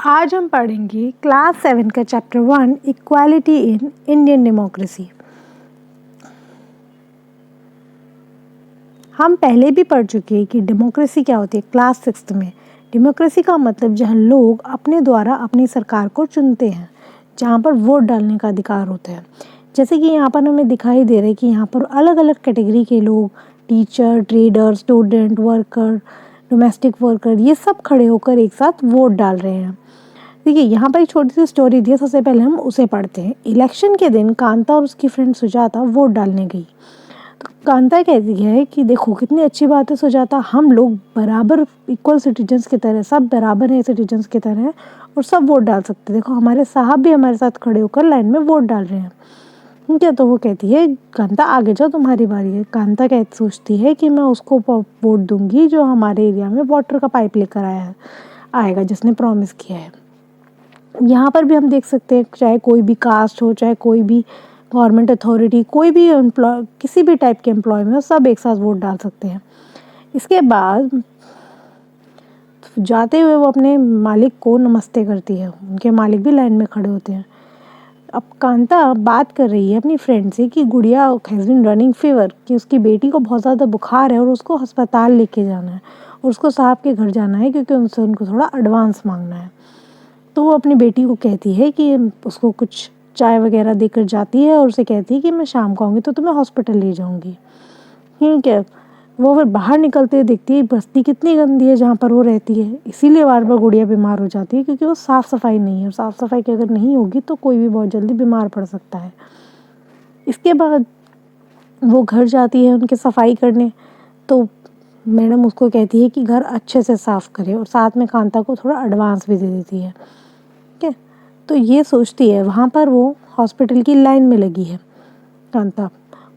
आज हम पढ़ेंगे क्लास 7 का chapter 1 equality in Indian democracy. हम पहले भी पढ़ चुके हैं कि डेमोक्रेसी क्या होती है क्लास 6 में। डेमोक्रेसी का मतलब जहाँ लोग अपने द्वारा अपनी सरकार को चुनते हैं, जहाँ पर वोट डालने का अधिकार होता है। जैसे कि यहाँ पर हमें दिखाई दे रहा है कि यहाँ पर अलग अलग कैटेगरी के लोग, teacher, trader, student, worker, domestic worker, ये सब खड़े होकर एक साथ वोट डाल रहे हैं। देखिए यहाँ पर एक छोटी सी स्टोरी दी है, सबसे पहले हम उसे पढ़ते हैं। इलेक्शन के दिन कांता और उसकी फ्रेंड सुजाता वोट डालने गई। तो कांता कहती है कि देखो कितनी अच्छी बात है सुजाता, हम लोग बराबर इक्वल सिटीजन्स की तरह, सब बराबर हैं सिटीजन्स की तरह और सब वोट डाल सकते हैं। देखो हमारे साहब भी हमारे साथ खड़े होकर लाइन में वोट डाल रहे हैं। ठीक है, तो वो कहती है कांता आगे जाओ, तुम्हारी बारी है। कांता सोचती है कि मैं उसको वोट दूंगी जो हमारे एरिया में वाटर का पाइप लेकर आएगा, जिसने प्रॉमिस किया है। यहाँ पर भी हम देख सकते हैं, चाहे कोई भी कास्ट हो, चाहे कोई भी गवर्नमेंट अथॉरिटी, कोई भी किसी भी टाइप के एम्प्लॉय में हो, सब एक साथ वोट डाल सकते हैं। इसके बाद जाते हुए वो अपने मालिक को नमस्ते करती है। उनके मालिक भी लाइन में खड़े होते हैं। अब कांता बात कर रही है अपनी फ्रेंड से कि गुड़िया हैज़ बीन रनिंग फीवर, कि उसकी बेटी को बहुत ज़्यादा बुखार है और उसको अस्पताल लेके जाना है और उसको साहब के घर जाना है क्योंकि उनसे उनको थोड़ा एडवांस मांगना है। तो वो अपनी बेटी को कहती है कि उसको कुछ चाय वगैरह देकर जाती है और उसे कहती है कि मैं शाम को आऊँगी तो तुम्हें हॉस्पिटल ले जाऊँगी। ठीक है, वो फिर बाहर निकलते हुए देखती है बस्ती कितनी गंदी है जहाँ पर वो रहती है, इसीलिए बार बार गुड़िया बीमार हो जाती है क्योंकि वो साफ़ सफाई नहीं है और साफ़ सफाई की अगर नहीं होगी तो कोई भी बहुत जल्दी बीमार पड़ सकता है। इसके बाद वो घर जाती है उनके सफाई करने, तो मैडम उसको कहती है कि घर अच्छे से साफ़ करे और साथ में कांता को थोड़ा एडवांस भी दे देती है। ठीक है, तो ये सोचती है, वहाँ पर वो हॉस्पिटल की लाइन में लगी है कांता,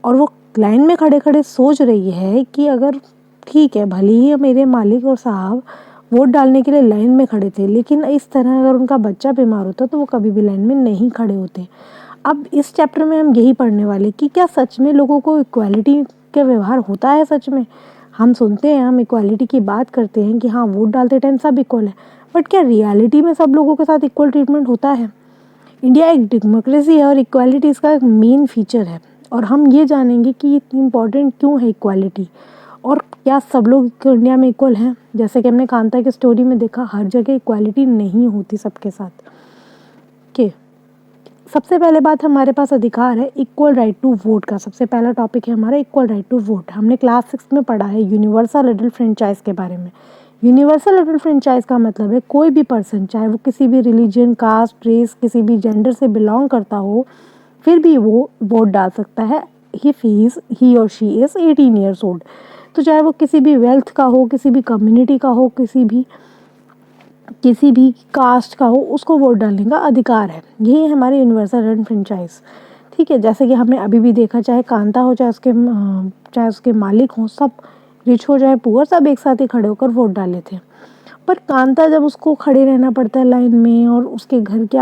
और वो लाइन में खड़े खड़े सोच रही है कि अगर ठीक है भले ही मेरे मालिक और साहब वोट डालने के लिए लाइन में खड़े थे, लेकिन इस तरह अगर उनका बच्चा बीमार होता तो वो कभी भी लाइन में नहीं खड़े होते। अब इस चैप्टर में हम यही पढ़ने वाले कि क्या सच में लोगों को इक्वालिटी का व्यवहार होता है। सच में हम सुनते हैं, हम इक्वालिटी की बात करते हैं कि हाँ वोट डालते टाइम सब इक्वल है, बट क्या रियलिटी में सब लोगों के साथ इक्वल ट्रीटमेंट होता है? इंडिया एक डेमोक्रेसी है और इक्वालिटी इसका एक मेन फीचर है, और हम ये जानेंगे कि इतनी इम्पॉर्टेंट क्यों है इक्वालिटी, और क्या सब लोग इंडिया में इक्वल हैं। जैसे कि हमने कांता की स्टोरी में देखा, हर जगह इक्वालिटी नहीं होती सबके साथ। के सबसे पहले बात, हमारे पास अधिकार है इक्वल राइट टू वोट का। सबसे पहला टॉपिक है हमारा इक्वल राइट टू वोट। हमने क्लास 6 में पढ़ा है यूनिवर्सल एडल्ट फ्रेंचाइज के बारे में। यूनिवर्सल एडल्ट फ्रेंचाइज का मतलब है कोई भी पर्सन, चाहे वो किसी भी रिलीजन, कास्ट, रेस, किसी भी जेंडर से बिलोंग करता हो, फिर भी वो वोट डाल सकता है इफ़ ही और शी इज़ 18 ईयर्स ओल्ड। तो चाहे वो किसी भी वेल्थ का हो, किसी भी कम्युनिटी का हो, किसी भी कास्ट का हो, उसको वोट डालने का अधिकार है। यही है हमारे यूनिवर्सल एडल्ट फ्रेंचाइज। ठीक है, जैसे कि हमने अभी भी देखा, चाहे कांता हो, चाहे उसके मालिक हों, सब रिच हो चाहे पुअर, सब एक साथ ही खड़े होकर वोट डाले थे। पर कांता जब उसको खड़े रहना पड़ता है लाइन में, और उसके घर के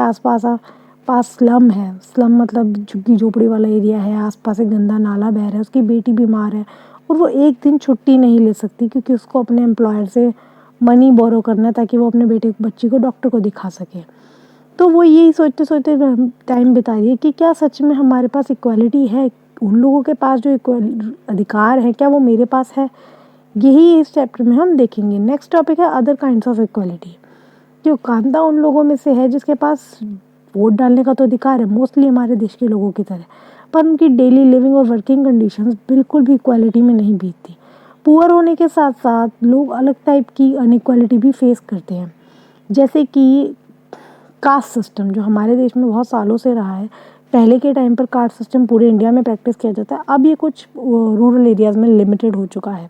पास स्लम है, स्लम मतलब झुग्गी झोपड़ी वाला एरिया है, आसपास एक गंदा नाला बह रहा है, उसकी बेटी बीमार है और वो एक दिन छुट्टी नहीं ले सकती क्योंकि उसको अपने एम्प्लॉयर से मनी बोरो करना है ताकि वो अपने बच्ची को डॉक्टर को दिखा सके। तो वो यही सोचते सोचते टाइम बिता रही है कि क्या सच में हमारे पास इक्वालिटी है, उन लोगों के पास जो इक्वल अधिकार है क्या वो मेरे पास है। यही इस चैप्टर में हम देखेंगे। नेक्स्ट टॉपिक है अदर काइंड्स ऑफ इक्वालिटी। जो कांता उन लोगों में से है जिसके पास वोट डालने का तो अधिकार है, मोस्टली हमारे देश के लोगों की तरह, पर उनकी डेली लिविंग और वर्किंग कंडीशंस बिल्कुल भी इक्वालिटी में नहीं बीतती। पुअर होने के साथ साथ लोग अलग टाइप की अनइक्वालिटी भी फेस करते हैं, जैसे कि कास्ट सिस्टम जो हमारे देश में बहुत सालों से रहा है। पहले के टाइम पर कास्ट सिस्टम पूरे इंडिया में प्रैक्टिस किया जाता है, अब ये कुछ रूरल एरियाज़ में लिमिटेड हो चुका है।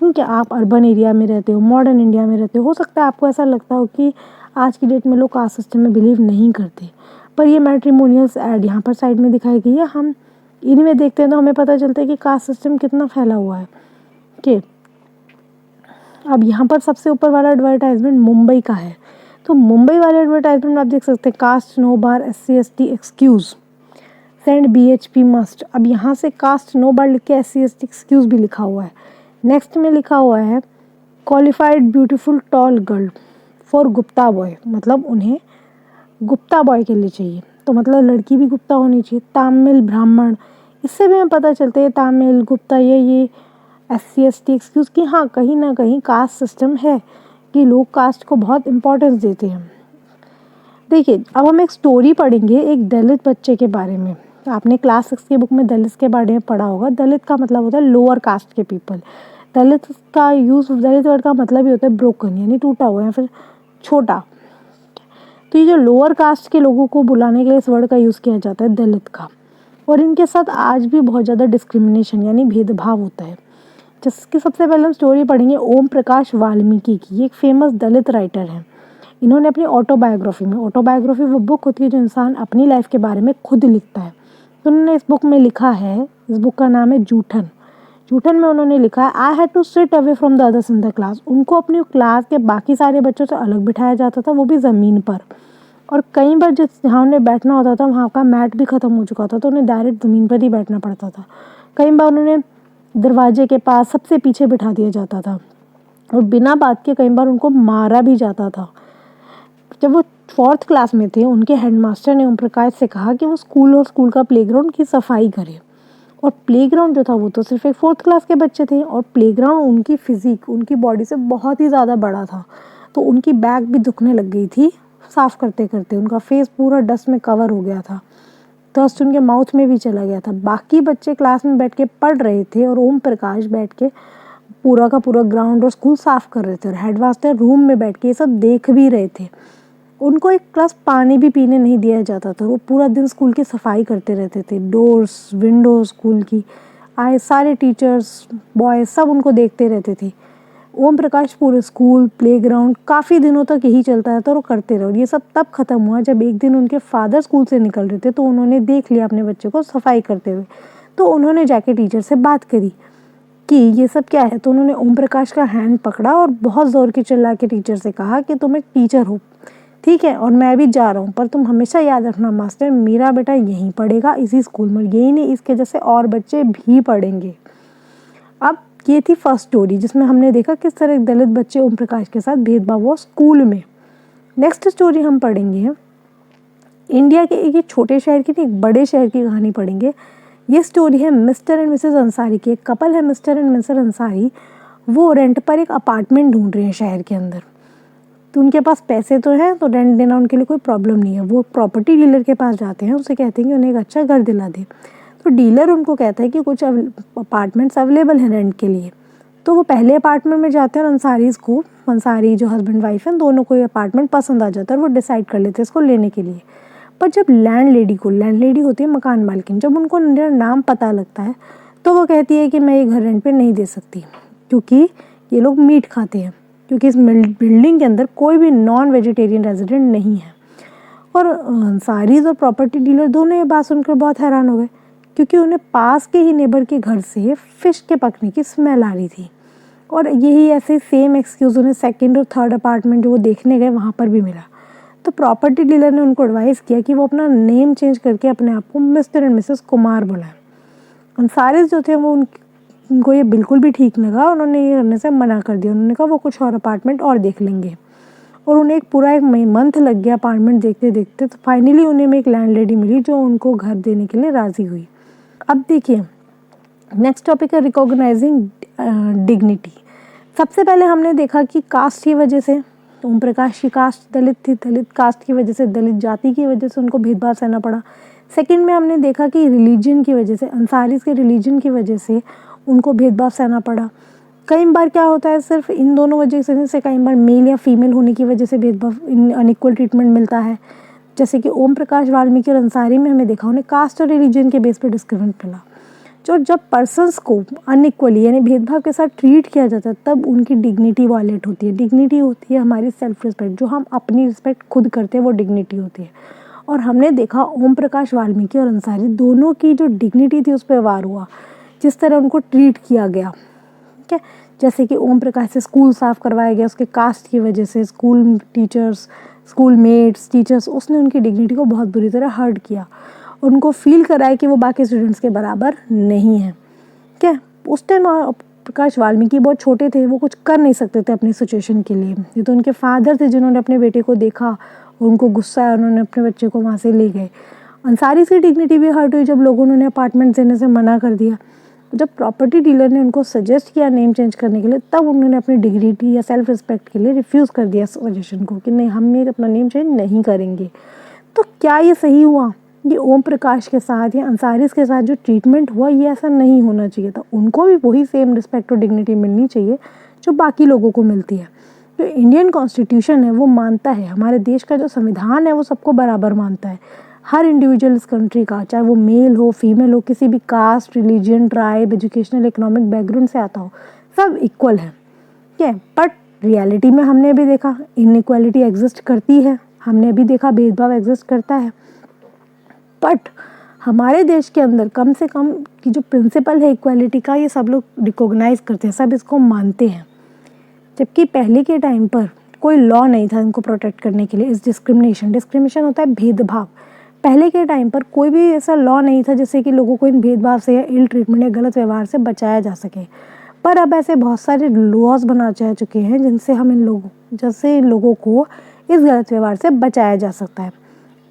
ठीक है, आप अर्बन एरिया में रहते हो, मॉडर्न इंडिया में रहते हो सकता है आपको ऐसा लगता हो कि आज की डेट में लोग कास्ट सिस्टम में बिलीव नहीं करते, पर ये मैट्रिमोनियल्स ऐड यहाँ पर साइड में दिखाई गई है। हम इनमें देखते हैं तो हमें पता चलता है कि कास्ट सिस्टम कितना फैला हुआ है। कि अब यहाँ पर सबसे ऊपर वाला एडवर्टाइजमेंट मुंबई का है, तो मुंबई वाले एडवर्टाइजमेंट में आप देख सकते हैं कास्ट नो बार SC/ST excuse, send BHP must. अब यहाँ से कास्ट नो बार लिख के SC/ST एक्सक्यूज़ भी लिखा हुआ है। नेक्स्ट में लिखा हुआ है qualified beautiful tall girl for Gupta boy, मतलब उन्हें गुप्ता बॉय के लिए चाहिए, तो मतलब लड़की भी गुप्ता होनी चाहिए। तामिल ब्राह्मण, इससे भी हमें पता चलता है तामिल गुप्ता ये SC ST एक्सक्यूज़ कि हाँ कहीं ना कहीं कास्ट सिस्टम है कि लोग कास्ट को बहुत इम्पोर्टेंस देते हैं। देखिए अब हम एक स्टोरी पढ़ेंगे एक दलित बच्चे के बारे में। आपने क्लास 6 की बुक में दलित के बारे में पढ़ा होगा। दलित का मतलब होता है लोअर कास्ट के पीपल। दलित वर्ड का मतलब ही होता है ब्रोकन, यानी टूटा हुआ या फिर छोटा। तो ये जो लोअर कास्ट के लोगों को बुलाने के लिए इस वर्ड का यूज़ किया जाता है दलित का। और इनके साथ आज भी बहुत ज़्यादा डिस्क्रिमिनेशन यानी भेदभाव होता है। जिसकी सबसे पहले हम स्टोरी पढ़ेंगे ओम प्रकाश वाल्मीकि की। ये एक फेमस दलित राइटर हैं। इन्होंने अपनी ऑटोबायोग्राफी वो बुक होती है जो इंसान अपनी लाइफ के बारे में खुद लिखता है। तो उन्होंने इस बुक में लिखा है, इस बुक का नाम है जूठन। जूठन में उन्होंने लिखा है I had to sit away from the others in the class. उनको अपनी क्लास के बाकी सारे बच्चों से अलग बिठाया जाता था, वो भी ज़मीन पर। और कई बार जहाँ उन्हें बैठना होता था वहाँ का मैट भी ख़त्म हो चुका था, तो उन्हें डायरेक्ट ज़मीन पर ही बैठना पड़ता था। कई बार उन्हें दरवाजे के पास सबसे पीछे बिठा दिया जाता था और बिना बात के कई बार उनको मारा भी जाता था। जब वो 4th क्लास में थे, उनके हेडमास्टर ने ओम प्रकाश से कहा कि वो स्कूल का प्लेग्राउंड की सफाई करे। और प्लेग्राउंड जो था वो तो सिर्फ एक 4th क्लास के बच्चे थे, और प्लेग्राउंड उनकी फिजिक, उनकी बॉडी से बहुत ही ज़्यादा बड़ा था। तो उनकी बैक भी दुखने लग गई थी साफ़ करते करते। उनका फेस पूरा डस्ट में कवर हो गया था, डस्ट उनके माउथ में भी चला गया था। बाकी बच्चे क्लास में बैठ के पढ़ रहे थे और ओम प्रकाश बैठ के पूरा का पूरा ग्राउंड और स्कूल साफ़ कर रहे थे, और हेडमास्टर रूम में बैठ के ये सब देख भी रहे थे। उनको एक ग्लास पानी भी पीने नहीं दिया जाता था। वो पूरा दिन स्कूल की सफाई करते रहते थे, डोर्स विंडोज स्कूल की। आए सारे टीचर्स बॉयज़ सब उनको देखते रहते थे। ओम प्रकाश पूरे स्कूल प्लेग्राउंड काफ़ी दिनों तक यही चलता रहता और वो करते रहे। और ये सब तब ख़त्म हुआ जब एक दिन उनके फादर स्कूल से निकल रहे थे, तो उन्होंने देख लिया अपने बच्चे को सफाई करते हुए। तो उन्होंने जाके टीचर से बात करी कि ये सब क्या है। तो उन्होंने ओम प्रकाश का हैंड पकड़ा और बहुत ज़ोर की चिल्ला के टीचर से कहा कि तुम एक टीचर हो, ठीक है, और मैं भी जा रहा हूँ, पर तुम हमेशा याद रखना मास्टर, मेरा बेटा यहीं पढ़ेगा इसी स्कूल में, यही नहीं इसके जैसे और बच्चे भी पढ़ेंगे। अब ये थी फर्स्ट स्टोरी जिसमें हमने देखा किस तरह एक दलित बच्चे ओम प्रकाश के साथ भेदभाव हुआ स्कूल में। नेक्स्ट स्टोरी हम पढ़ेंगे इंडिया के एक छोटे शहर की, एक बड़े शहर की कहानी पढ़ेंगे। ये स्टोरी है मिस्टर एंड मिसेस अंसारी की। एक कपल है मिस्टर एंड मिसेस अंसारी, वो रेंट पर एक अपार्टमेंट ढूंढ रहे हैं शहर के अंदर। तो उनके पास पैसे तो हैं, तो रेंट देना उनके लिए कोई प्रॉब्लम नहीं है। वो प्रॉपर्टी डीलर के पास जाते हैं, उसे कहते हैं कि उन्हें एक अच्छा घर दिला दे। तो डीलर उनको कहता है कि कुछ अपार्टमेंट्स अवेलेबल हैं रेंट के लिए। तो वो पहले अपार्टमेंट में जाते हैं और अंसारी जो हस्बैंड वाइफ हैं दोनों को ये अपार्टमेंट पसंद आ जाता है और वो डिसाइड कर लेते हैं इसको लेने के लिए। पर जब लैंडलेडी होती है मकान मालकिन, जब उनको मेरा नाम पता लगता है तो वो कहती है कि मैं ये घर रेंट पे नहीं दे सकती, क्योंकि ये लोग मीट खाते हैं, क्योंकि इस बिल्डिंग के अंदर कोई भी नॉन वेजिटेरियन रेजिडेंट नहीं है। और अंसारीज और प्रॉपर्टी डीलर दोनों ये बात सुनकर बहुत हैरान हो गए, क्योंकि उन्हें पास के ही नेबर के घर से फ़िश के पकने की स्मेल आ रही थी। और यही ऐसे सेम एक्सक्यूज़ उन्हें सेकंड और थर्ड अपार्टमेंट जो वो देखने गए वहाँ पर भी मिला। तो प्रॉपर्टी डीलर ने उनको एडवाइस किया कि वो अपना नेम चेंज करके अपने आप को मिस्टर एंड मिसेस कुमार बुलाएं। अंसारीज जो थे वो उनको ये बिल्कुल भी ठीक लगा, उन्होंने ये करने से मना कर दिया। उन्होंने कहा वो कुछ और अपार्टमेंट और देख लेंगे। और उन्हें एक मंथ लग गया अपार्टमेंट देखते देखते। तो फाइनली उन्हें एक लैंडलेडी मिली जो उनको घर देने के लिए राज़ी हुई। अब देखिए नेक्स्ट टॉपिक है रिकॉग्नाइजिंग डिग्निटी। सबसे पहले हमने देखा कि कास्ट की वजह से ओम प्रकाश की कास्ट दलित थी, दलित कास्ट की वजह से, दलित जाति की वजह से उनको भेदभाव सहना पड़ा। सेकंड में हमने देखा कि रिलीजन की वजह से, अंसारीज के रिलीजन की वजह से उनको भेदभाव सहना पड़ा। कई बार क्या होता है सिर्फ इन दोनों वजह से कई बार मेल या फीमेल होने की वजह से भेदभाव अनइक्वल ट्रीटमेंट मिलता है। जैसे कि ओम प्रकाश वाल्मीकि और अंसारी में हमें देखा उन्हें कास्ट और रिलीजन के बेस पर डिस्क्रिमिनेट मिला। जब पर्सन्स को अनइक्वली यानी भेदभाव के साथ ट्रीट किया जाता है तब उनकी डिग्निटी वायलेट होती है। डिग्निटी होती है हमारी सेल्फ रिस्पेक्ट, जो हम अपनी रिस्पेक्ट खुद करते हैं वो डिग्निटी होती है। और हमने देखा ओम प्रकाश वाल्मीकि और अंसारी दोनों की जो डिग्निटी थी उस पर वार हुआ, जिस तरह उनको ट्रीट किया गया। ठीक है, जैसे कि ओम प्रकाश से स्कूल साफ़ करवाया गया उसके कास्ट की वजह से, school teachers, school mates, teachers, उसने उनकी डिग्निटी को बहुत बुरी तरह हर्ट किया। उनको फील कराया कि वो बाकी स्टूडेंट्स के बराबर नहीं है। क्या उस टाइम प्रकाश वाल्मीकि बहुत छोटे थे, वो कुछ कर नहीं सकते थे अपनी सिचुएशन के लिए। ये तो उनके फादर थे जिन्होंने अपने बेटे को देखा, उनको गुस्सा आया, उन्होंने अपने बच्चे को वहाँ से ले गए। अंसारीज़ की डिग्निटी भी हर्ट हुई जब लोगों ने उन्हें अपार्टमेंट देने से मना कर दिया। जब प्रॉपर्टी डीलर ने उनको सजेस्ट किया नेम चेंज करने के लिए, तब उन्होंने अपनी डिग्निटी या सेल्फ रिस्पेक्ट के लिए रिफ्यूज़ कर दिया सजेशन को कि नहीं, हम ये अपना नेम चेंज नहीं करेंगे। तो क्या ये सही हुआ? ये ओम प्रकाश के साथ या अंसारीज़ के साथ जो ट्रीटमेंट हुआ, ये ऐसा नहीं होना चाहिए था। उनको भी वही सेम रिस्पेक्ट और डिग्निटी मिलनी चाहिए जो बाकी लोगों को मिलती है। जो इंडियन कॉन्स्टिट्यूशन है वो मानता है, हमारे देश का जो संविधान है वो सबको बराबर मानता है। हर इंडिविजुअल इस कंट्री का, चाहे वो मेल हो, फीमेल हो, किसी भी caste, religion, tribe, educational, economic background से आता हो, सब इक्वल है। ठीक है, बट रियलिटी में हमने भी देखा इनइक्वालिटी एग्जिस्ट करती है, हमने भी देखा भेदभाव एग्जिस्ट करता है। बट हमारे देश के अंदर कम से कम की जो प्रिंसिपल है इक्वालिटी का, ये सब लोग रिकॉग्नाइज करते हैं, सब इसको मानते हैं। जबकि पहले के टाइम पर कोई लॉ नहीं था इनको प्रोटेक्ट करने के लिए। इस डिस्क्रिमिनेशन होता है भेदभाव। पहले के टाइम पर कोई भी ऐसा लॉ नहीं था जिससे कि लोगों को इन भेदभाव से या इल ट्रीटमेंट या गलत व्यवहार से बचाया जा सके। पर अब ऐसे बहुत सारे लॉज बना जा चुके हैं जिनसे इन लोगों को इस गलत व्यवहार से बचाया जा सकता है।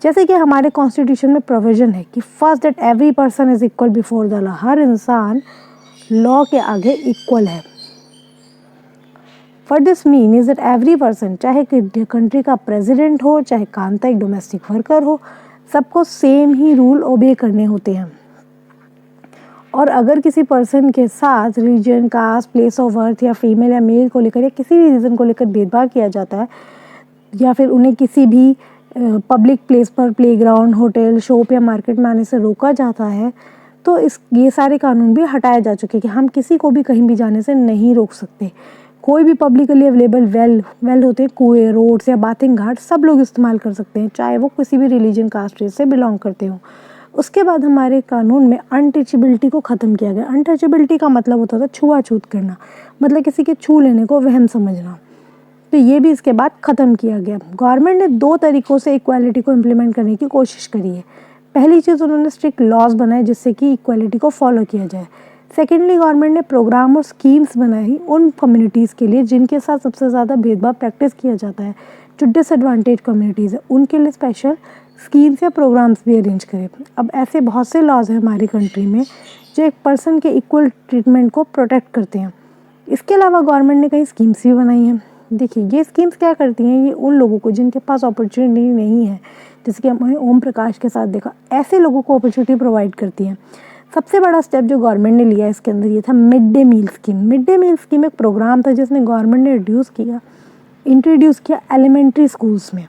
जैसे कि हमारे कॉन्स्टिट्यूशन में प्रोविजन है कि first that every person is equal before the law, हर इंसान लॉ के आगे इक्वल है। For this mean is that every person, चाहे कंट्री का प्रेसिडेंट हो, चाहे कांता एक डोमेस्टिक वर्कर हो, सबको सेम ही रूल ओबे करने होते हैं। और अगर किसी पर्सन के साथ religion, caste, place of birth या फीमेल या मेल को लेकर या किसी भी रीज़न को लेकर भेदभाव किया जाता है, या फिर उन्हें किसी भी पब्लिक प्लेस पर, प्लेग्राउंड, होटल, शॉप या मार्केट में आने से रोका जाता है, तो ये सारे कानून भी हटाए जा चुके हैं कि हम किसी को भी कहीं भी जाने से नहीं रोक सकते। कोई भी पब्लिकली अवेलेबल वेल होते हैं, कुएं, रोड्स या बाथिंग घाट, सब लोग इस्तेमाल कर सकते हैं, चाहे वो किसी भी रिलीजन, कास्ट, रेस से बिलोंग करते हो। उसके बाद हमारे कानून में अनटचेबिलिटी को ख़त्म किया गया। अनटचेबिलिटी का मतलब होता था छुआछूत करना, मतलब किसी के छू लेने को वहम समझना। तो ये भी इसके बाद ख़त्म किया गया। गवर्नमेंट ने 2 तरीक़ों से इक्वालिटी को इम्प्लीमेंट करने की कोशिश करी है। पहली चीज़, उन्होंने स्ट्रिक्ट लॉज बनाए जिससे कि इक्वालिटी को फॉलो किया जाए। सेकेंडली, गवर्नमेंट ने प्रोग्राम और स्कीम्स बनाई उन कम्युनिटीज़ के लिए जिनके साथ सबसे ज़्यादा भेदभाव प्रैक्टिस किया जाता है, जो डिसएडवांटेज कम्युनिटीज़ है, उनके लिए स्पेशल स्कीम्स या प्रोग्राम्स भी अरेंज करें। अब ऐसे बहुत से लॉज हैं हमारी कंट्री में जो एक पर्सन के इक्वल ट्रीटमेंट को प्रोटेक्ट करते हैं। इसके अलावा गवर्नमेंट ने कई स्कीम्स भी बनाई हैं। देखिए, ये स्कीम्स क्या करती हैं, ये उन लोगों को जिनके पास अपॉर्चुनिटी नहीं है, जैसे कि हमने ओम प्रकाश के साथ देखा, ऐसे लोगों को अपॉर्चुनिटी प्रोवाइड करती हैं। सबसे बड़ा स्टेप जो गवर्नमेंट ने लिया इसके अंदर ये था mid day meal scheme. Mid day meal scheme एक प्रोग्राम था जिसने गवर्नमेंट ने इंट्रोड्यूस किया एलिमेंट्री स्कूल्स में,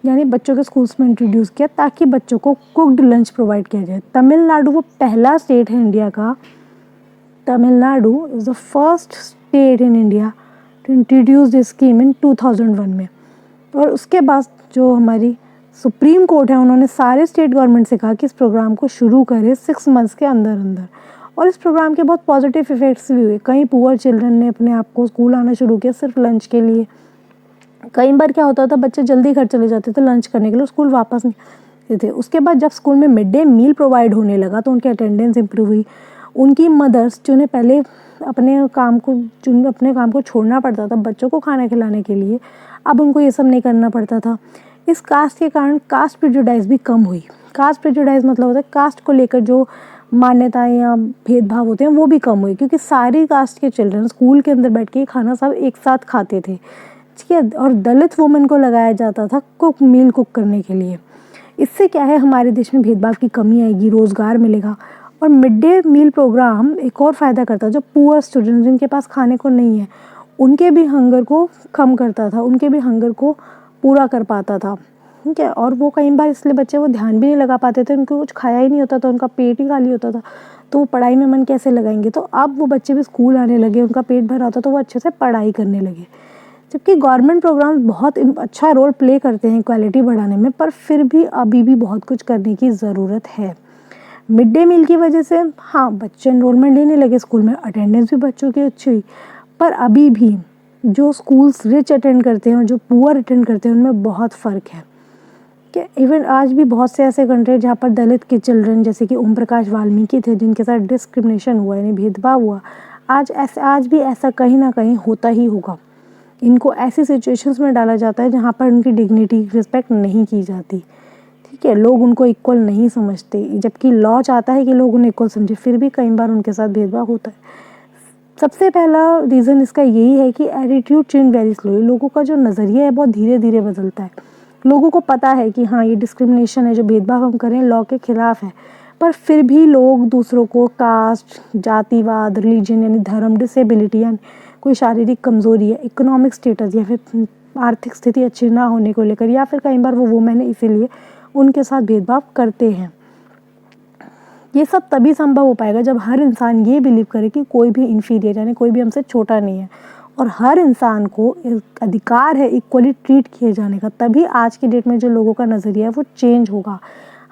यानी बच्चों के स्कूल्स में इंट्रोड्यूस किया ताकि बच्चों को कुक्ड लंच प्रोवाइड किया जाए। तमिलनाडु वो पहला स्टेट है इंडिया का, Tamil Nadu is the first state in India to introduce this scheme in 2001 में। और उसके बाद जो हमारी सुप्रीम कोर्ट है, उन्होंने सारे स्टेट गवर्नमेंट से कहा कि इस प्रोग्राम को शुरू करें 6 मंथ्स के अंदर अंदर। और इस प्रोग्राम के बहुत पॉजिटिव इफ़ेक्ट्स भी हुए। कई पुअर चिल्ड्रन ने अपने आप को स्कूल आना शुरू किया सिर्फ लंच के लिए। कई बार क्या होता था, बच्चे जल्दी घर चले जाते थे लंच करने के लिए, स्कूल वापस नहीं थे। उसके बाद जब स्कूल में मिड डे मील प्रोवाइड होने लगा तो उनकी अटेंडेंस इंप्रूव हुई। उनकी मदर्स, जिन्हें पहले अपने काम को छोड़ना पड़ता था बच्चों को खाना खिलाने के लिए, अब उनको ये सब नहीं करना पड़ता था। इस कास्ट के कारण कास्ट प्रेजुडाइज भी कम हुई। कास्ट प्रेजुडाइज मतलब होता है कास्ट को लेकर जो मान्यताएं या भेदभाव होते हैं वो भी कम हुए, क्योंकि सारी कास्ट के चिल्ड्रन स्कूल के अंदर बैठ के खाना सब एक साथ खाते थे। ठीक है, और दलित वुमेन को लगाया जाता था मील कुक करने के लिए। इससे क्या है, हमारे देश में भेदभाव की कमी आएगी, रोज़गार मिलेगा। और मिड डे मील प्रोग्राम एक और फ़ायदा करता है, जो पुअर स्टूडेंट जिनके पास खाने को नहीं है उनके भी हंगर को कम करता था, उनके भी हंगर को पूरा कर पाता था। ठीक है, और वो कई बार इसलिए बच्चे वो ध्यान भी नहीं लगा पाते थे, उनको कुछ खाया ही नहीं होता था, उनका पेट ही खाली होता था, तो वो पढ़ाई में मन कैसे लगाएंगे। तो अब वो बच्चे भी स्कूल आने लगे, उनका पेट भरा होता तो वो अच्छे से पढ़ाई करने लगे। जबकि गवर्नमेंट प्रोग्राम बहुत अच्छा रोल प्ले करते हैं इक्वालिटी बढ़ाने में, पर फिर भी अभी भी बहुत कुछ करने की ज़रूरत है। मिड डे मील की वजह से हाँ, बच्चे एनरोलमेंट लेने लगे स्कूल में, अटेंडेंस भी बच्चों की अच्छी हुई, पर अभी भी जो स्कूल्स रिच अटेंड करते हैं और जो पुअर अटेंड करते हैं उनमें बहुत फ़र्क है। कि इवन आज भी बहुत से ऐसे कंट्री जहाँ पर दलित के चिल्ड्रन, जैसे कि ओम प्रकाश वाल्मीकि थे जिनके साथ डिस्क्रिमिनेशन हुआ, यानी भेदभाव हुआ, आज भी ऐसा कहीं ना कहीं होता ही होगा। इनको ऐसी सिचुएशंस में डाला जाता है जहाँ पर उनकी डिग्निटी रिस्पेक्ट नहीं की जाती, ठीक है, लोग उनको इक्वल नहीं समझते, जबकि लॉ चाहता है कि लोग उन्हें इक्वल समझे, फिर भी कई बार उनके साथ भेदभाव होता है। सबसे पहला रीज़न इसका यही है कि एटीट्यूड चेंज वेरी स्लोली। लोगों का जो नज़रिया है बहुत धीरे धीरे बदलता है। लोगों को पता है कि हाँ, ये डिस्क्रिमिनेशन है, जो भेदभाव हम करें लॉ के ख़िलाफ़ है, पर फिर भी लोग दूसरों को कास्ट, जातिवाद, रिलीजन यानी धर्म, डिसेबिलिटी यानी कोई शारीरिक कमज़ोरी है, इकोनॉमिक स्टेटस या फिर आर्थिक स्थिति अच्छी ना होने को लेकर, या फिर कई बार वो वुमेन है इसीलिए उनके साथ भेदभाव करते हैं। ये सब तभी संभव हो पाएगा जब हर इंसान ये बिलीव करे कि कोई भी इन्फीरियर यानी कोई भी हमसे छोटा नहीं है और हर इंसान को एक अधिकार है इक्वली ट्रीट किए जाने का। तभी आज की डेट में जो लोगों का नज़रिया है वो चेंज होगा।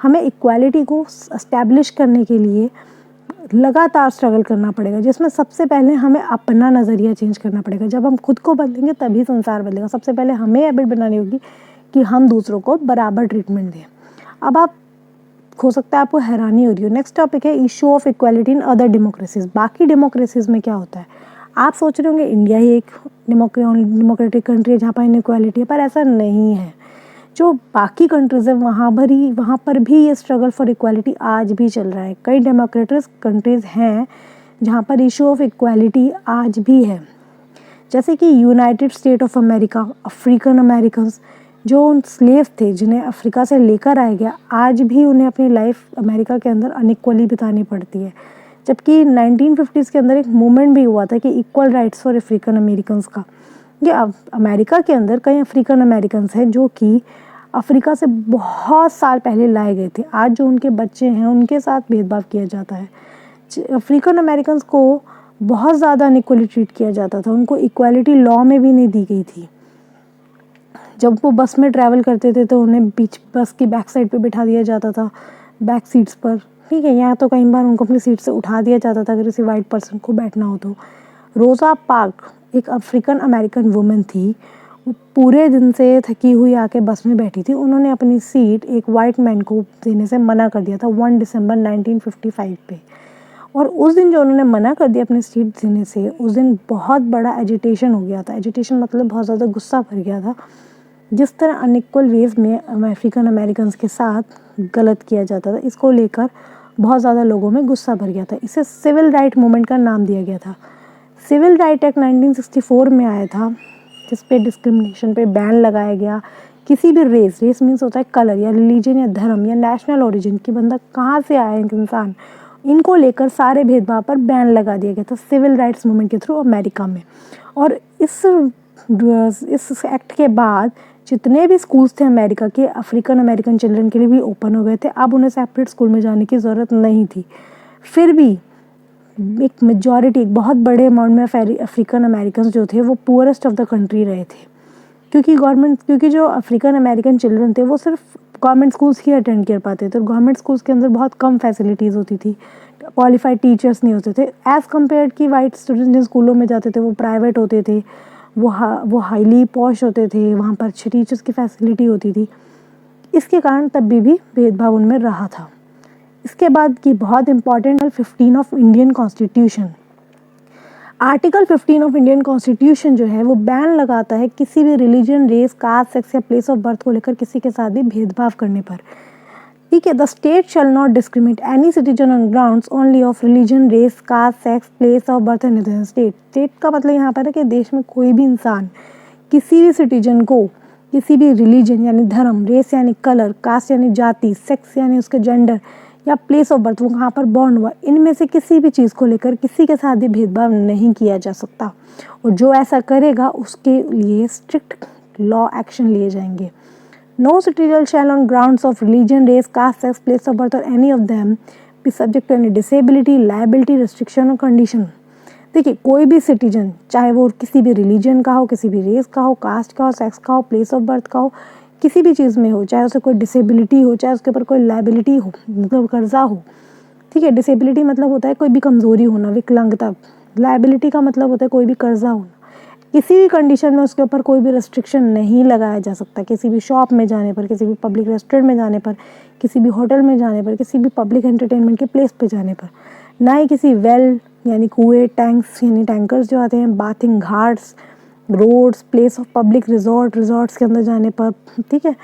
हमें इक्वालिटी को एस्टैब्लिश करने के लिए लगातार स्ट्रगल करना पड़ेगा, जिसमें सबसे पहले हमें अपना नज़रिया चेंज करना पड़ेगा। जब हम खुद को बदलेंगे तभी संसार बदलेगा। सबसे पहले हमें हैबिट बनानी होगी कि हम दूसरों को बराबर ट्रीटमेंट दें। अब आप हो सकता है आपको हैरानी हो रही हो। नेक्स्ट टॉपिक है issue of equality in other democracies. बाकी डेमोक्रेसीज में क्या होता है? आप सोच रहे होंगे इंडिया ही एक डेमोक्रेटिक कंट्री है जहाँ पर इनइक्वालिटी है, पर ऐसा नहीं है। जो बाकी कंट्रीज़ है वहाँ पर भी ये स्ट्रगल फॉर इक्वालिटी आज भी चल रहा है। कई डेमोक्रेटिक कंट्रीज़ हैं जहाँ पर इशू ऑफ इक्वालिटी आज भी है, जैसे कि United state of America. African American जो उन स्लेव थे जिन्हें अफ्रीका से लेकर आया गया, आज भी उन्हें अपनी लाइफ अमेरिका के अंदर अनइक्वली बितानी पड़ती है। जबकि 1950s के अंदर एक मूवमेंट भी हुआ था कि equal rights for African Americans का। ये अमेरिका के अंदर कई अफ्रीकन अमेरिकन्स हैं जो कि अफ्रीका से बहुत साल पहले लाए गए थे। आज जो उनके बच्चे हैं उनके साथ भेदभाव किया जाता है। अफ्रीकन अमेरिकन्स को बहुत ज़्यादा अनइक्वली ट्रीट किया जाता था। उनको इक्वालिटी लॉ में भी नहीं दी गई थी। जब वो बस में ट्रैवल करते थे तो उन्हें बीच बस की बैक साइड पे बिठा दिया जाता था, बैक सीट्स पर, ठीक है। यहाँ तो कई बार उनको अपनी सीट से उठा दिया जाता था अगर किसी वाइट पर्सन को बैठना हो तो। रोज़ा पार्क एक अफ्रीकन अमेरिकन वुमेन थी। वो पूरे दिन से थकी हुई आके बस में बैठी थी। उन्होंने अपनी सीट एक वाइट मैन को देने से मना कर दिया था 1 दिसंबर 1955 पे। और उस दिन जो उन्होंने मना कर दिया अपनी सीट देने से, उस दिन बहुत बड़ा एजिटेशन हो गया था। एजिटेशन मतलब बहुत ज़्यादा गुस्सा भर गया था। जिस तरह अनइक्वल वेज में अफ्रीकन अमेरिकन्स के साथ गलत किया जाता था, इसको लेकर बहुत ज़्यादा लोगों में गुस्सा भर गया था। इसे सिविल राइट मूवमेंट का नाम दिया गया था। सिविल राइट एक्ट 1964 में आया था, जिस पे डिस्क्रिमिनेशन पे बैन लगाया गया। किसी भी रेस मीन्स होता है कलर या रिलीजन या धर्म या नेशनल ओरिजिन की, बंदा कहाँ से आया है इंसान, इनको लेकर सारे भेदभाव पर बैन लगा दिया गया था सिविल राइट्स मूवमेंट के थ्रू अमेरिका में। और इस एक्ट के बाद जितने भी स्कूल्स थे अमेरिका के, अफ्रीकन अमेरिकन चिल्ड्रन के लिए भी ओपन हो गए थे। अब उन्हें सेपरेट स्कूल में जाने की ज़रूरत नहीं थी। फिर भी एक मेजॉरिटी, एक बहुत बड़े अमाउंट में अफ्रीकन अमेरिकन जो थे वो पुअरेस्ट ऑफ द कंट्री रहे थे, क्योंकि जो अफ्रीकन अमेरिकन चिल्ड्रन थे वो सिर्फ गवर्नमेंट स्कूल्स ही अटेंड कर पाते थे। और गवर्नमेंट स्कूल्स के अंदर बहुत कम फैसिलिटीज़ होती थी, क्वालिफाइड टीचर्स नहीं होते थे एज़ कम्पेयर कि वाइट स्टूडेंट्स जिन स्कूलों में जाते थे वो प्राइवेट होते थे, वो हाईली पॉश होते थे, वहाँ पर अच्छे टीचर्स की फैसिलिटी होती थी। इसके कारण तब भी भेदभाव उनमें रहा था। इसके बाद की बहुत important 15 of Indian constitution. Article 15 of Indian constitution जो है वो बैन लगाता है किसी भी रिलीजन, रेस, कास्ट, सेक्स या प्लेस ऑफ बर्थ को लेकर किसी के साथ भी भेदभाव करने पर, ठीक है। The state shall not discriminate any citizen on grounds only of religion, race, caste, sex, place of birth and other state. State का मतलब यहाँ पर है कि देश में कोई भी इंसान किसी भी सिटीजन को किसी भी रिलीजन यानी धर्म, रेस यानी कलर, कास्ट यानी जाति, सेक्स यानी उसके जेंडर या प्लेस ऑफ बर्थ, वो कहाँ पर बॉर्न हुआ, इनमें से किसी भी चीज़ को लेकर किसी के साथ भी भेदभाव नहीं किया जा सकता। और जो ऐसा करेगा उसके लिए स्ट्रिक्ट लॉ एक्शन लिए जाएंगे। No citizen shall on grounds of religion, race, caste, sex, place of birth or any of them be subject to any disability, liability, restriction or condition। देखिए, कोई भी सिटीजन, चाहे वो किसी भी रिलीजन का हो, किसी भी रेस का हो, कास्ट का हो, सेक्स का हो, प्लेस ऑफ बर्थ का हो, किसी भी चीज़ में हो, चाहे उसे कोई डिसेबिलिटी हो, चाहे उसके ऊपर कोई लाइबिलिटी हो, मतलब कर्जा हो, ठीक है। डिसेबिलिटी मतलब होता है कोई भी कमज़ोरी होना, विकलांगता। लाइबिलिटी का मतलब होता है कोई भी कर्जा होना। किसी भी कंडीशन में उसके ऊपर कोई भी रेस्ट्रिक्शन नहीं लगाया जा सकता। किसी भी शॉप में जाने पर, किसी भी पब्लिक रेस्टोरेंट में जाने पर, किसी भी होटल में जाने पर, किसी भी पब्लिक एंटरटेनमेंट के प्लेस पे जाने पर, ना ही किसी वेल यानी कुएँ, टैंक्स यानी टैंकर्स जो आते हैं, bathing ghats, roads, place of public resorts के अंदर जाने पर, ठीक है,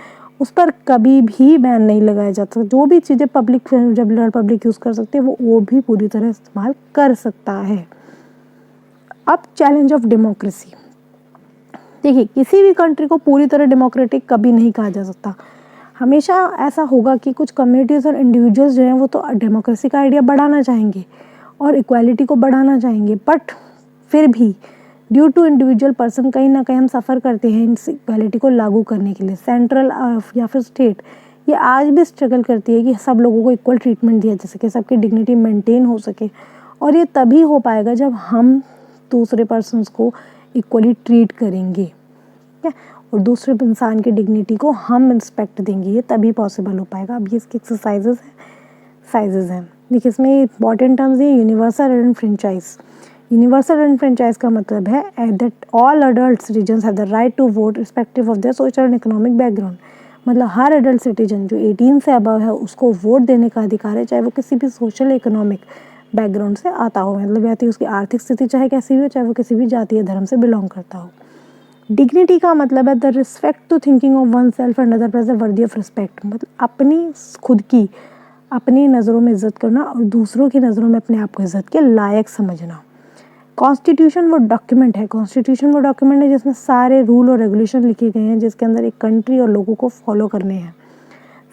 उस पर कभी भी बैन नहीं लगाया जाता। जो भी चीज़ें पब्लिक जनरल पब्लिक यूज़ कर सकते हैं वो भी पूरी तरह इस्तेमाल कर सकता है। अब चैलेंज ऑफ डेमोक्रेसी। देखिए, किसी भी कंट्री को पूरी तरह डेमोक्रेटिक कभी नहीं कहा जा सकता। हमेशा ऐसा होगा कि कुछ कम्युनिटीज़ और इंडिविजुअल्स जो हैं वो तो डेमोक्रेसी का आइडिया बढ़ाना चाहेंगे और इक्वालिटी को बढ़ाना चाहेंगे, बट फिर भी ड्यू टू इंडिविजुअल पर्सन कहीं ना कहीं हम सफ़र करते हैं इन इक्वालिटी को लागू करने के लिए। सेंट्रल या फिर स्टेट ये आज भी स्ट्रगल करती है कि सब लोगों को इक्वल ट्रीटमेंट दिया जा सके, सबकी डिग्निटी मेंटेन हो सके, और ये तभी हो पाएगा जब हम दूसरे पर्सन्स को इक्वली ट्रीट करेंगे, ठीक है, और दूसरे इंसान की डिग्निटी को हम रिस्पेक्ट देंगे, ये तभी पॉसिबल हो पाएगा। अब ये इसकी साइजेस हैं। देखिए, इसमें इंपॉर्टेंट टर्म्स ये universal and franchise. Universal and franchise का मतलब है that all adult citizens have the right to vote respective of their social and economic background. मतलब हर एडल्ट सिटीजन जो 18 से अबव है उसको वोट देने का अधिकार है, चाहे वो किसी भी सोशल इकोनॉमिक बैकग्राउंड से आता हो, मतलब या तो उसकी आर्थिक स्थिति चाहे कैसी भी हो, चाहे वो किसी भी जातीय धर्म से बिलोंग करता हो। डिग्निटी का मतलब है the respect to thinking of oneself and other person worthy of respect. मतलब अपनी खुद की अपनी नज़रों में इज्जत करना और दूसरों की नज़रों में अपने आप को इज्जत के लायक समझना। कॉन्स्टिट्यूशन वो डॉक्यूमेंट है जिसमें सारे रूल और रेगुलेशन लिखे गए हैं, जिसके अंदर एक कंट्री और लोगों को फॉलो करने हैं।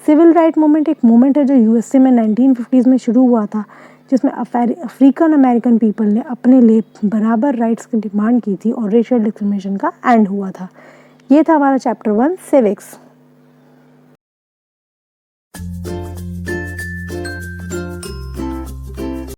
सिविल राइट मूवमेंट एक मूवमेंट है जो यूएसए में 1950s में शुरू हुआ था, जिसमें अफ्रीकन अमेरिकन पीपल ने अपने लिए बराबर राइट्स की डिमांड की थी और रेशियल डिस्क्रिमिनेशन का एंड हुआ था। ये था हमारा चैप्टर 1 सिविक्स।